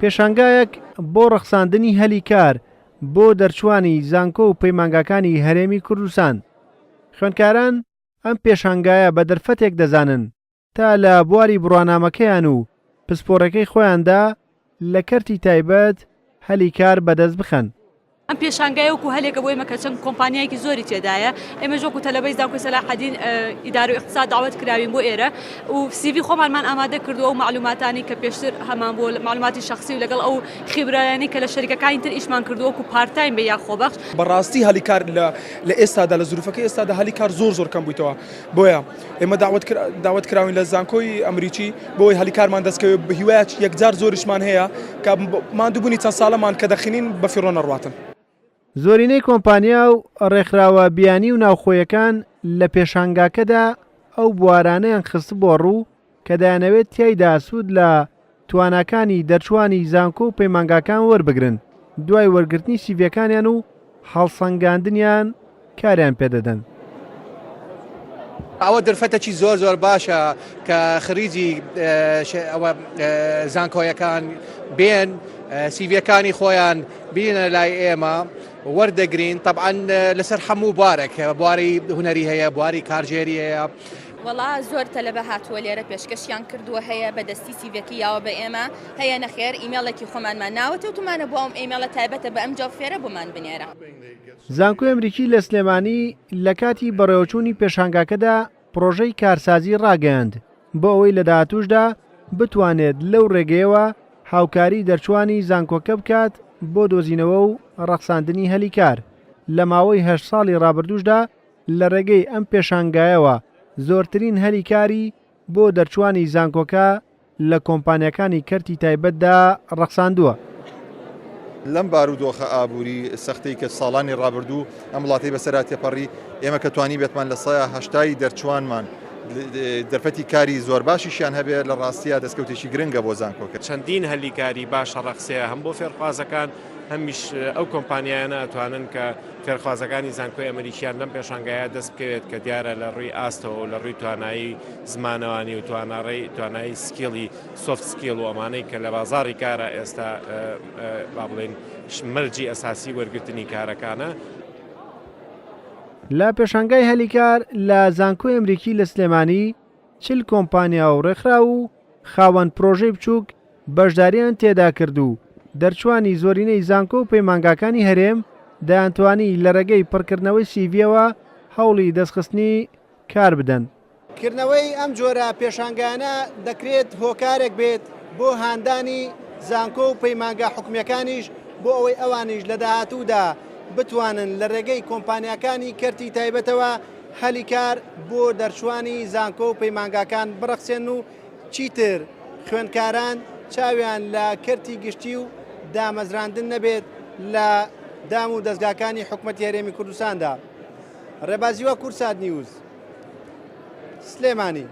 پێشانگایەک بۆ ڕەخساندنی هەلی کار بۆ دەرچوانی زانکۆ و پەیمانگاکانی هەرێمی کوردستان. خوێندکاران ئەم پێشانگایە بە دەرفەتێک دەزانن تا لە بواری بڕوانامەکەیان و پسپۆڕەکەی خۆیاندا لە کەرتی تایبەت هەلی کار بەدەست بخەن. ئەم پێشانگای وەکو هەلێکە بۆی مەکە چەند کۆمپانیایکی زۆری تێدایە. ئێمە ژۆکو تەلەبەی زاوکۆی سەلاحەدین ئیدارە و اقتصاد داوەت کراوین بۆ ئێرە و سیڤی خۆمانمان ئامادە کردووە و معلوماتانی کە پێشتر هەمان بۆ معلوماتی شخصی و لەگەڵ ئەو خیبرایانی کە لە شەریکەکانی تر ئیشمان کردووە وەکو پارتایم بە یا خۆبەخش. بەڕاستی هەلی کار لە ئێستادا لە زروفەکەی ئێستادا هەلی کار زۆر کەم بوویتەوە. بۆیە ئێمە داوەت کراوین لە زانکۆی ئەمریکی بۆی هەلی کارمان دەستکەوێت بە هیوایەک یەکجار زۆریشمان هەیە کە ماندووبوونی چەند ساڵەمان کە دەخینین بە فیڕۆ نەڕواتن. زۆرینەی کۆمپانیا و ڕێکخراوە بیانی و ناوخۆیەکان لە پێشانگاکەدا ئەو بوارانەیان خست بۆ ڕوو کە دەیانەوێت تیایدا سوود لە تواناکانی دەرچوانی زانکۆ و پەیمانگاکان وەربگرن دوای وەرگرتنی سیڤەکانیان و هەڵسەنگاندنیان کاریان پێدەدەن. ئەوە دەرفەتێکی زۆر باشە کە خریجی ئەوە زانکۆیەکان بێن سیڤەکانی خۆیان بینە لای ئێمە وەردەگرین. طبعاً لەسەر هەموو بوارێک بواری هونەری هەیە، بواری کارژێری هەیە. وەڵا زۆر تەلەبە هاتووە لێرە پێشکەشیان کردووە هەیە بەدەستی سیڤەکی یاوە بە ئێمە هەیە نەخێر ئیمێڵێکی خۆمانمان ناوەتە و تومانە بۆ ئەم ئیمێڵە تایبەتە بە ئەم جاو فێرە بۆمان بنێرە. زانکۆی ئەمریکی لە سلێمانی لە کاتی بەڕێوەچوونی پێشانگاکەدا پرۆژەی کارسازی ڕاگەیاند بۆ ئەوەی لە داهاتووشدا بتوانێت لەو ڕێگەیەوە هاوکاری دەرچوانی زانکۆکە بکات بۆ دۆزینەوە و ڕەخساندنی هەلی کار. لە ماوەی 8 ساڵی ڕابردووشدا لە ڕێگەی ئەم پێشانگایەوە زۆرترین هەلی کاری بۆ دەرچوانی زانکۆکە لە کۆمپانیەکانی کەرتی تایبەتدا ڕەخساندووە. لەم بارودۆخە ئابووری سەختەی کە ساڵانی ڕابردوو ئەم وڵاتی بەسەرا تێپەڕی ئێمە کە توانی بێتمان لە 180 دەرچوانمان دەرفەتی کاری زۆر باشیشیان هەبێت لە ڕاستیە دەستکەوتێکی گرنگە بۆ زانکۆکە. چەندین هەلی کاری باشە ڕەخسەیە هەم بۆ فێرخوازەکان هەمیش ئەو کۆمپانیایانە ئەتوانن کە فێرخوازەکانی زانکۆی ئەمریکیان لەم پێشانگایە دەست بکەوێت کە دیارە لە ڕووی ئاستەوە و لە ڕووی توانایی زمانەوانی و توانایی سکیڵی سۆفت سکیڵ و ئەمانەی کە لە بازاڕی کارە ئێستا با بڵێن مەرجی ئەساسی وەرگرتنی کارەکانە. لە پێشانگای هەلی کار لە زانکۆی ئەمریکی لە سلێمانی 40 کۆمپانیا و ڕێکخرا و خاوەن پرۆژەی بچووک بەشداریان تێدا کرد و دەرچوانی زۆرینەی زانکۆ و پەیمانگاکانی هەرێم دەیانتوانی لە ڕێگەی پڕکردنەوەی سیڤیەوە هەوڵی دەستخستنی کار بدەن. کردنەوەی ئەم جۆرە پێشانگانە دەکرێت هۆکارێک بێت بۆ هاندانی زانکۆ و پەیمانگا حکومیەکانیش بۆ ئەوەی ئەوانیش لە داهاتوودا بتوانن لە ڕێگەی کۆمپانیەکانی کەرتی تایبەتەوە هەلی کار بۆ دەرچوانی زانکۆ و پەیمانگاکان بڕەخسێن و چیتر خوێندکاران چاویان لە کەرتی گشتی و دامەزراندن نەبێت لە دام و دەستگاکانی حکوومەتی هەرێمی کوردستاندا. ڕێبازیوە کورسات نیوز سلێمانی.